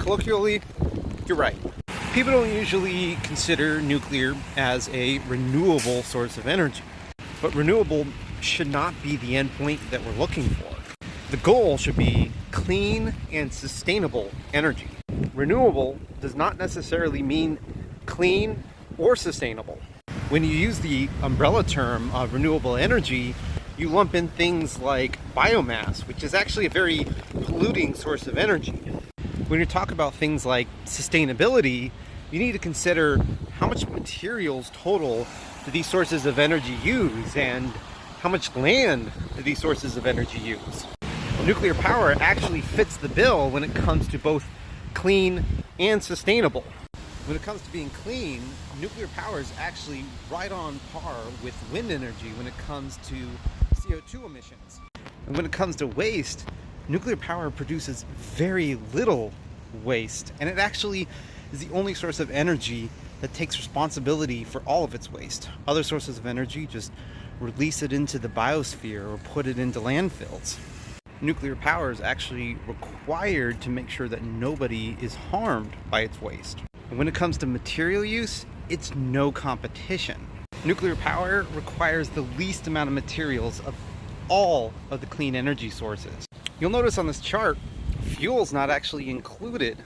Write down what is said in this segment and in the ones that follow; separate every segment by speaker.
Speaker 1: colloquially, you're right. People don't usually consider nuclear as a renewable source of energy, but renewable should not be the endpoint that we're looking for. The goal should be clean and sustainable energy. Renewable does not necessarily mean clean or sustainable. When you use the umbrella term of renewable energy, you lump in things like biomass, which is actually a very polluting source of energy. When you talk about things like sustainability, you need to consider how much materials total do these sources of energy use and how much land do these sources of energy use. Nuclear power actually fits the bill when it comes to both clean and sustainable. When it comes to being clean, nuclear power is actually right on par with wind energy when it comes to CO2 emissions. And when it comes to waste, nuclear power produces very little waste, and it actually is the only source of energy that takes responsibility for all of its waste. Other sources of energy just release it into the biosphere or put it into landfills. Nuclear power is actually required to make sure that nobody is harmed by its waste. And when it comes to material use, it's no competition. Nuclear power requires the least amount of materials of all of the clean energy sources. You'll notice on this chart, fuel's not actually included,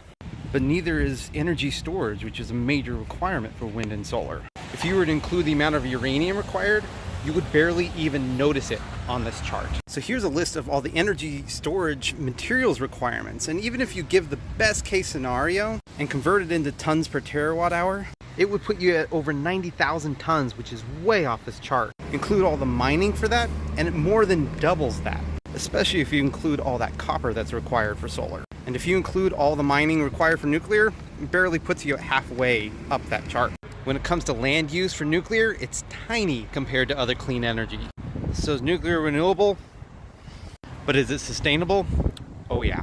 Speaker 1: but neither is energy storage, which is a major requirement for wind and solar. If you were to include the amount of uranium required, you would barely even notice it on this chart. So here's a list of all the energy storage materials requirements. And even if you give the best case scenario and convert it into tons per terawatt hour, it would put you at over 90,000 tons, which is way off this chart. Include all the mining for that, and it more than doubles that, especially if you include all that copper that's required for solar. And if you include all the mining required for nuclear, it barely puts you at halfway up that chart. When it comes to land use for nuclear, it's tiny compared to other clean energy. So is nuclear renewable? But is it sustainable? Oh yeah.